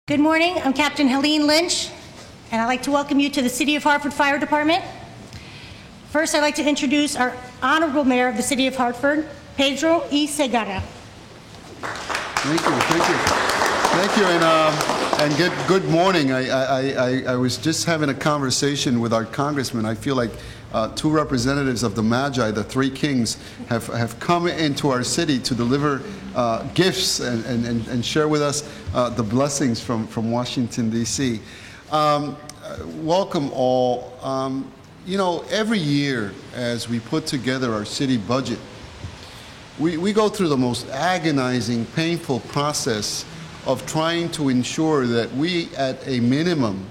Good morning, I'm Captain Helene Lynch, and I'd like to welcome you to the City of Hartford Fire Department. First, I'd like to introduce our Honorable Mayor of the City of Hartford, Pedro E. Segarra. Thank you, and good morning. I was just having a conversation with our congressman. I feel like two representatives of the Magi, the three kings, have come into our city to deliver gifts and share with us the blessings from Washington, D.C. Welcome all. You know, every year as we put together our city budget, we go through the most agonizing, painful process of trying to ensure that we, at a minimum,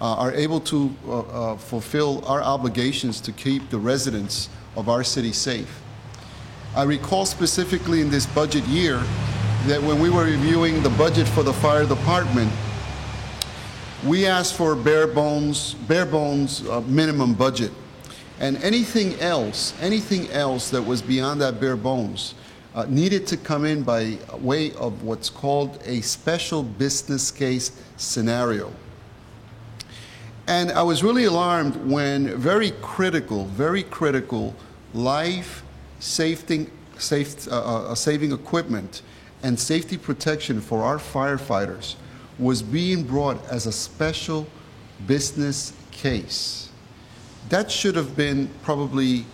are able to fulfill our obligations to keep the residents of our city safe. I recall specifically in this budget year that when we were reviewing the budget for the fire department, we asked for bare bones minimum budget. And anything else that was beyond that bare bones needed to come in by way of what's called a special business case scenario. And I was really alarmed when very critical life saving equipment and safety protection for our firefighters was being brought as a special business case. That should have been probably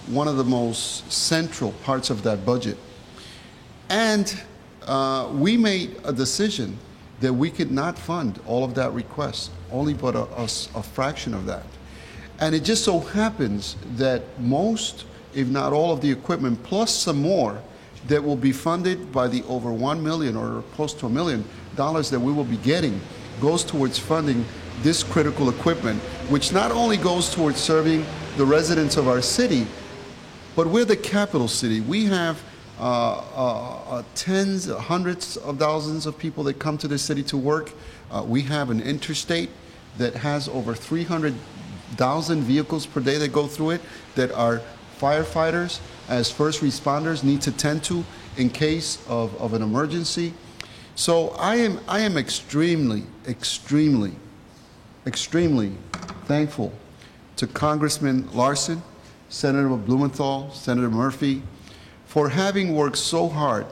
one of the most central parts of that budget. And we made a decision that we could not fund all of that request, only but a fraction of that. And it just so happens that most, if not all of the equipment, plus some more, that will be funded by the over $1 million or close to $1 million that we will be getting, goes towards funding this critical equipment, which not only goes towards serving the residents of our city, but we're the capital city. We have tens, hundreds of thousands of people that come to the city to work. We have an interstate that has over 300,000 vehicles per day that go through it, that our firefighters, as first responders, need to tend to in case of an emergency. So I am extremely thankful to Congressman Larson, Senator Blumenthal, Senator Murphy, for having worked so hard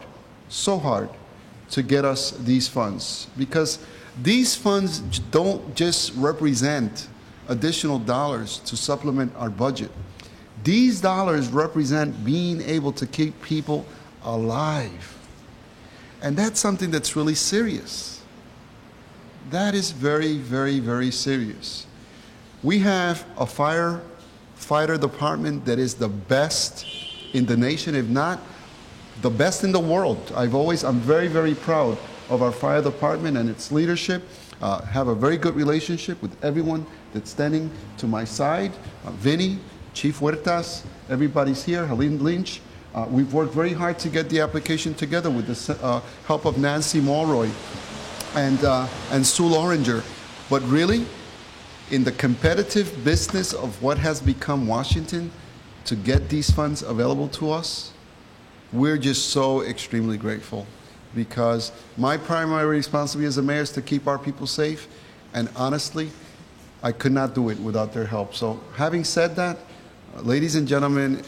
to get us these funds, because these funds don't just represent additional dollars to supplement our budget. These dollars represent being able to keep people alive. And that's something that's really serious. That is very serious. We have a firefighter department that is the best in the nation, if not the best in the world. I'm very proud of our fire department and its leadership. Have a very good relationship with everyone that's standing to my side. Vinny, Chief Huertas, everybody's here, Helene Lynch. We've worked very hard to get the application together with the help of Nancy Mulroy and Sue Loringer. But really, in the competitive business of what has become Washington, to get these funds available to us, we're just so extremely grateful, because my primary responsibility as a mayor is to keep our people safe, and honestly, I could not do it without their help. So having said that, ladies and gentlemen,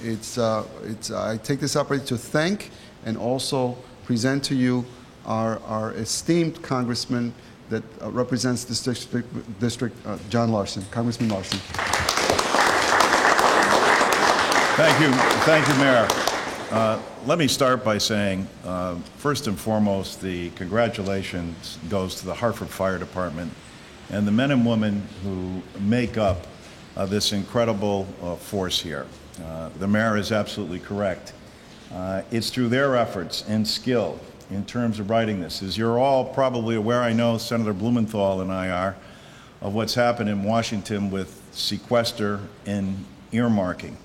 I take this opportunity to thank and also present to you our esteemed congressman that represents this district, John Larson, Congressman Larson. Thank you, Mayor. Let me start by saying, first and foremost, the congratulations goes to the Hartford Fire Department and the men and women who make up this incredible force here. The mayor is absolutely correct. It's through their efforts and skill in terms of writing this. As you're all probably aware, I know Senator Blumenthal and I are, of what's happened in Washington with sequester and earmarking.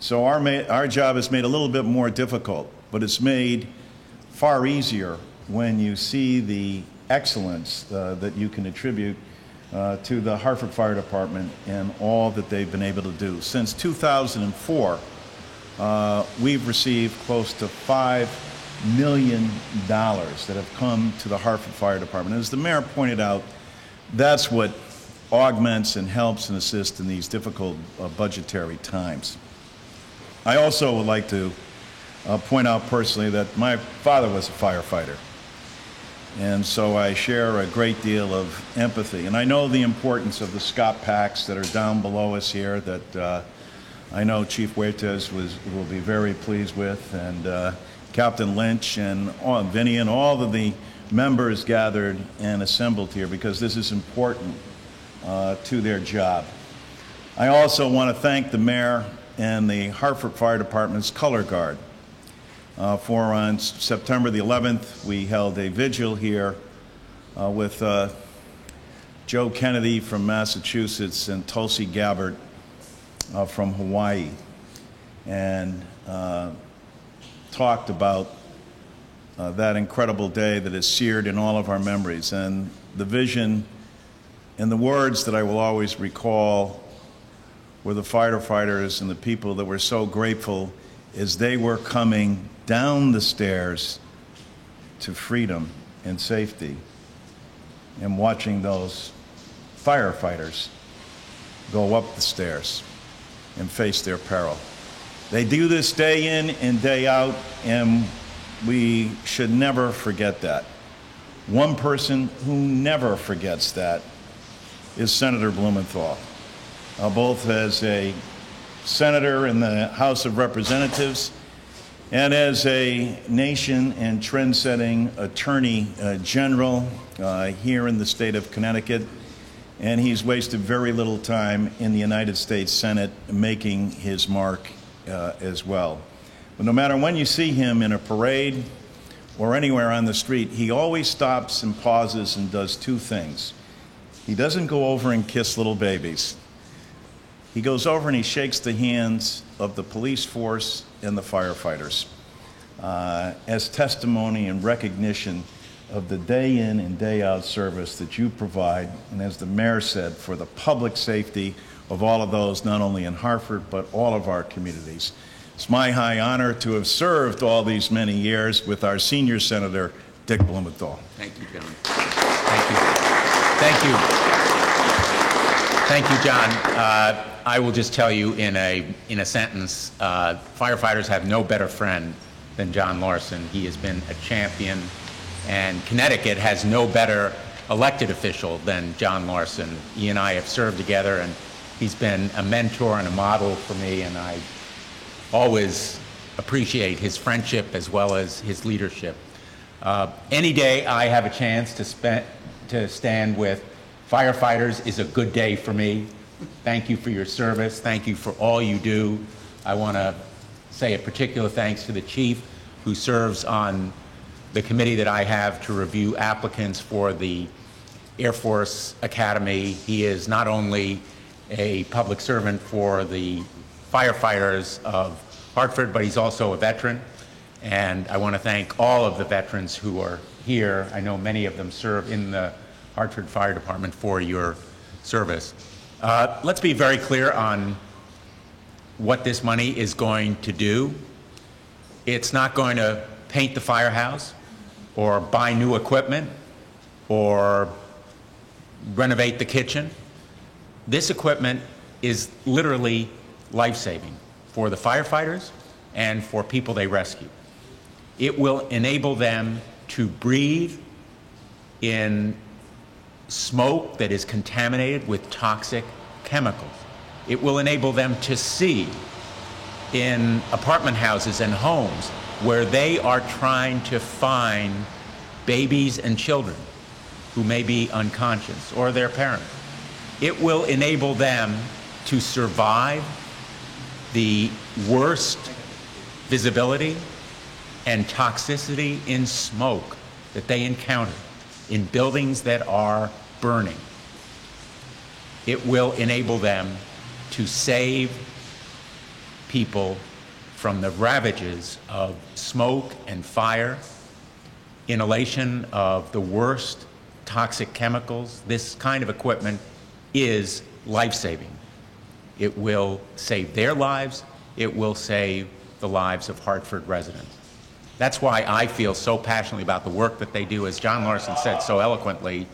So our job is made a little bit more difficult, but it's made far easier when you see the excellence that you can attribute to the Hartford Fire Department and all that they've been able to do. Since 2004, we've received close to $5 million that have come to the Hartford Fire Department. As the mayor pointed out, that's what augments and helps and assists in these difficult budgetary times. I also would like to point out personally that my father was a firefighter. And so I share a great deal of empathy. And I know the importance of the Scott packs that are down below us here that I know Chief Huertas will be very pleased with, and Captain Lynch and Vinny and all of the members gathered and assembled here, because this is important to their job. I also want to thank the mayor and the Hartford Fire Department's Color Guard. For on September the 11th, we held a vigil here with Joe Kennedy from Massachusetts and Tulsi Gabbard from Hawaii, and talked about that incredible day that is seared in all of our memories. And the vision and the words that I will always recall were the firefighters and the people that were so grateful as they were coming down the stairs to freedom and safety, and watching those firefighters go up the stairs and face their peril. They do this day in and day out, and we should never forget that. One person who never forgets that is Senator Blumenthal, both as a senator in the House of Representatives and as a nation and trend-setting attorney general here in the state of Connecticut. And he's wasted very little time in the United States Senate making his mark as well. But no matter when you see him in a parade or anywhere on the street, he always stops and pauses and does two things. He doesn't go over and kiss little babies. He goes over and he shakes the hands of the police force and the firefighters as testimony and recognition of the day in and day out service that you provide, and as the mayor said, for the public safety of all of those, not only in Hartford, but all of our communities. It's my high honor to have served all these many years with our senior senator, Dick Blumenthal. Thank you, John. Thank you. Thank you. Thank you, John. I will just tell you in a sentence, firefighters have no better friend than John Larson. He has been a champion, and Connecticut has no better elected official than John Larson. He and I have served together, and he's been a mentor and a model for me, and I always appreciate his friendship as well as his leadership. Any day I have a chance to stand with firefighters is a good day for me. Thank you for your service. Thank you for all you do. I want to say a particular thanks to the chief, who serves on the committee that I have to review applicants for the Air Force Academy. He is not only a public servant for the firefighters of Hartford, but he's also a veteran. And I want to thank all of the veterans who are here. I know many of them serve in the Hartford Fire Department for your service. Let's be very clear on what this money is going to do. It's not going to paint the firehouse or buy new equipment or renovate the kitchen. This equipment is literally life-saving for the firefighters and for people they rescue. It will enable them to breathe in smoke that is contaminated with toxic chemicals. It will enable them to see in apartment houses and homes where they are trying to find babies and children who may be unconscious, or their parents. It will enable them to survive the worst visibility and toxicity in smoke that they encounter in buildings that are burning. It will enable them to save people from the ravages of smoke and fire, inhalation of the worst toxic chemicals. This kind of equipment is life-saving. It will save their lives. It will save the lives of Hartford residents. That's why I feel so passionately about the work that they do. As John Larson said so eloquently,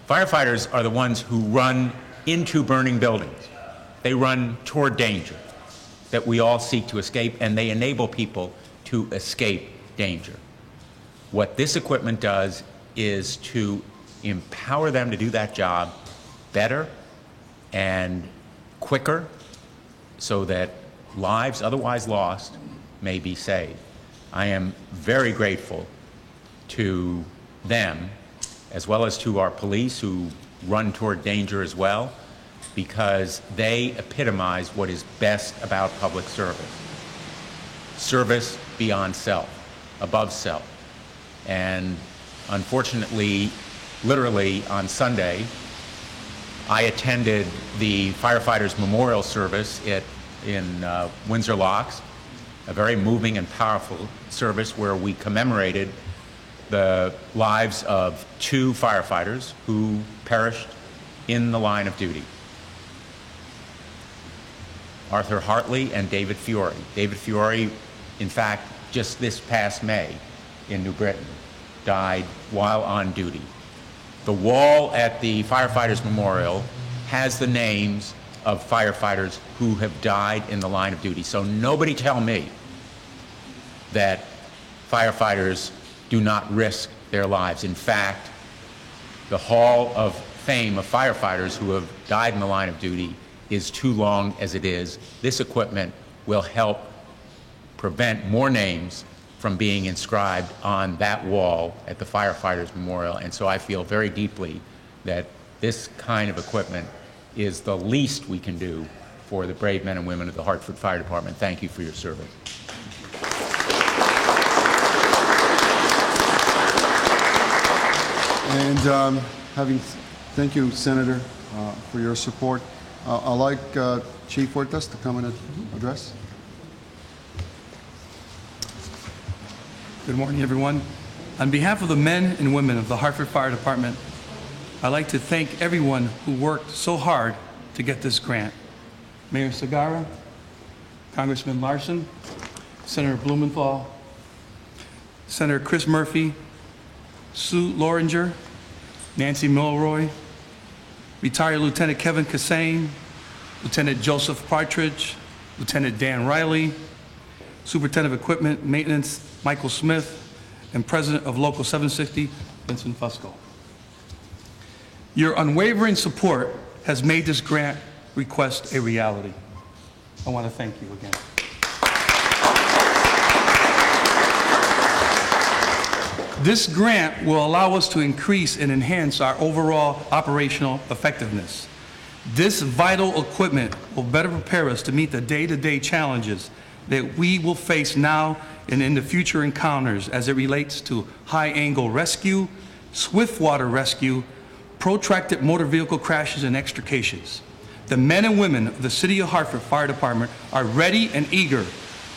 firefighters are the ones who run into burning buildings. They run toward danger that we all seek to escape, and they enable people to escape danger. What this equipment does is to empower them to do that job better and quicker so that lives otherwise lost may be saved. I am very grateful to them, as well as to our police who run toward danger as well, because they epitomize what is best about public service. Service beyond self, above self. And unfortunately, literally on Sunday, I attended the firefighters' memorial service in Windsor Locks, a very moving and powerful service where we commemorated the lives of 2 firefighters who perished in the line of duty. Arthur Hartley and David Fiore. David Fiore, in fact, just this past May in New Britain, died while on duty. The wall at the Firefighters Memorial has the names of firefighters who have died in the line of duty. So nobody tell me that firefighters do not risk their lives. In fact, the Hall of Fame of firefighters who have died in the line of duty is too long as it is. This equipment will help prevent more names from being inscribed on that wall at the Firefighters Memorial. And so I feel very deeply that this kind of equipment is the least we can do for the brave men and women of the Hartford Fire Department. Thank you for your service. And thank you, Senator, for your support. I'd like Chief Huertas to come and address. Good morning, everyone. On behalf of the men and women of the Hartford Fire Department, I'd like to thank everyone who worked so hard to get this grant. Mayor Segarra, Congressman Larson, Senator Blumenthal, Senator Chris Murphy, Sue Loringer, Nancy Milroy, retired Lieutenant Kevin Kassane, Lieutenant Joseph Partridge, Lieutenant Dan Riley, Superintendent of Equipment Maintenance Michael Smith, and President of Local 760, Vincent Fusco. Your unwavering support has made this grant request a reality. I want to thank you again. This grant will allow us to increase and enhance our overall operational effectiveness. This vital equipment will better prepare us to meet the day-to-day challenges that we will face now and in the future encounters as it relates to high-angle rescue, swift water rescue, protracted motor vehicle crashes and extrications. The men and women of the City of Hartford Fire Department are ready and eager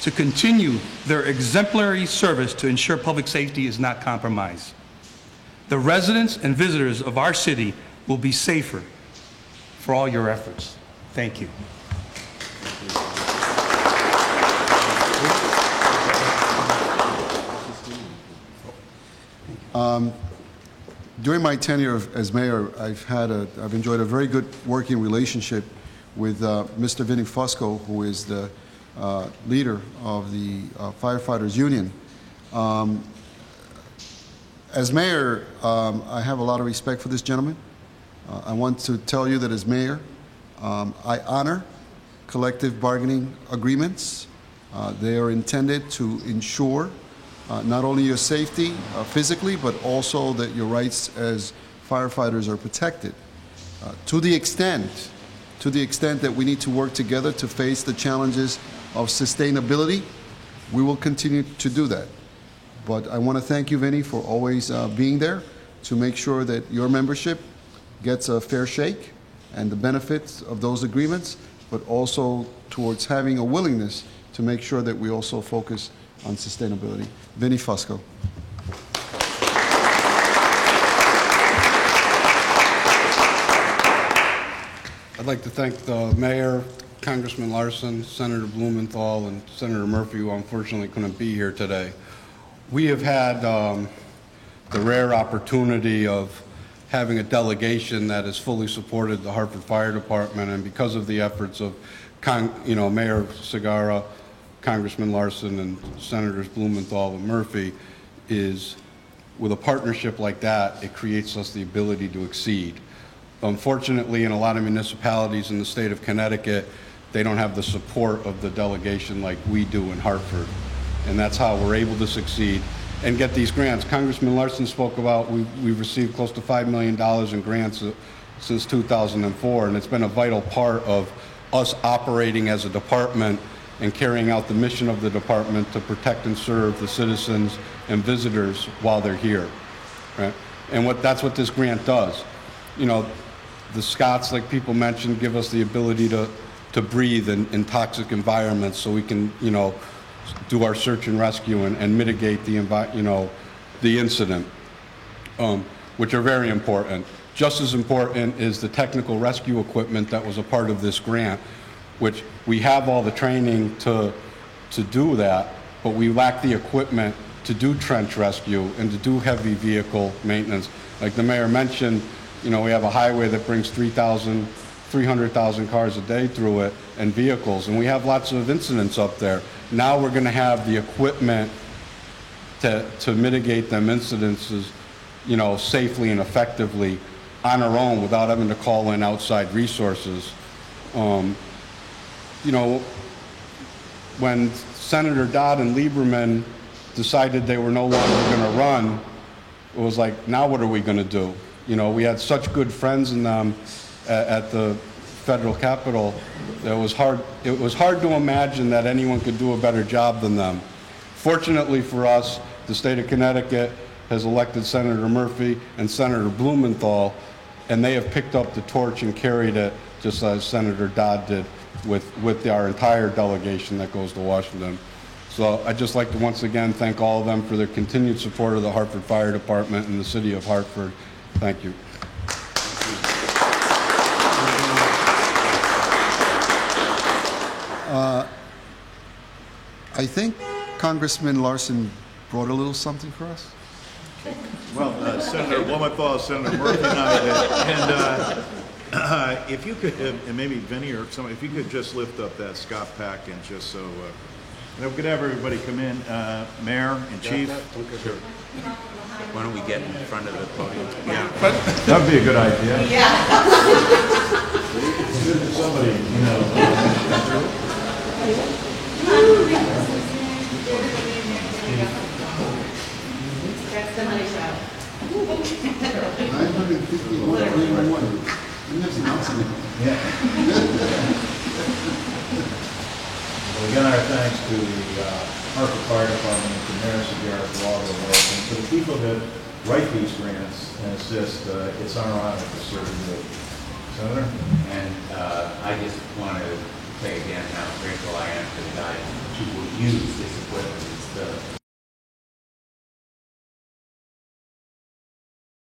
to continue their exemplary service to ensure public safety is not compromised. The residents and visitors of our city will be safer for all your efforts. Thank you. During my tenure as mayor, I've enjoyed a very good working relationship with Mr. Vinny Fusco, who is the leader of the Firefighters Union. As mayor, I have a lot of respect for this gentleman. I want to tell you that as mayor, I honor collective bargaining agreements. They are intended to ensure not only your safety physically, but also that your rights as firefighters are protected. To the extent that we need to work together to face the challenges of sustainability, we will continue to do that. But I want to thank you, Vinny, for always being there to make sure that your membership gets a fair shake and the benefits of those agreements, but also towards having a willingness to make sure that we also focus on sustainability. Vinny Fusco. I'd like to thank the mayor, Congressman Larson, Senator Blumenthal, and Senator Murphy, who unfortunately couldn't be here today. We have had the rare opportunity of having a delegation that has fully supported the Hartford Fire Department, and because of the efforts of Mayor Segarra, Congressman Larson, and Senators Blumenthal and Murphy, is with a partnership like that, it creates us the ability to exceed. Unfortunately, in a lot of municipalities in the state of Connecticut, they don't have the support of the delegation like we do in Hartford. And that's how we're able to succeed and get these grants. Congressman Larson spoke about we've received close to $5 million in grants since 2004, and it's been a vital part of us operating as a department and carrying out the mission of the department to protect and serve the citizens and visitors while they're here. Right? And that's what this grant does. You know, the Scots, like people mentioned, give us the ability to breathe in toxic environments so we can, do our search and rescue and mitigate the incident, which are very important. Just as important is the technical rescue equipment that was a part of this grant, which we have all the training to do that, but we lack the equipment to do trench rescue and to do heavy vehicle maintenance. Like the mayor mentioned, we have a highway that brings 300,000 cars a day through it and vehicles, and we have lots of incidents up there. Now we're going to have the equipment to mitigate them incidences, safely and effectively on our own without having to call in outside resources. When Senator Dodd and Lieberman decided they were no longer going to run, it was like, now what are we going to do? We had such good friends in them at the federal capitol that it was hard to imagine that anyone could do a better job than them. Fortunately for us, the state of Connecticut has elected Senator Murphy and Senator Blumenthal, and they have picked up the torch and carried it just as Senator Dodd did with our entire delegation that goes to Washington. So I'd just like to once again thank all of them for their continued support of the Hartford Fire Department and the city of Hartford. Thank you. I think Congressman Larson brought a little something for us. Well, Senator Blumenthal, Senator Murphy, and I did. And if you could, and maybe Vinny or somebody, if you could just lift up that Scott pack and just so, we could have everybody come in, Mayor and Chief. Sure. Why don't we get in front of the podium? Yeah. That would be a good idea. Yeah. Somebody, That's the money shot. 950. Yeah. Well, again, our thanks to the Hartford Fire Department and to Mayor Segarra for all their work, and to the people that write these grants and assist. It's our honor to serve you. Senator? And I just want to say again how grateful I am to the guys who will use this equipment. It's the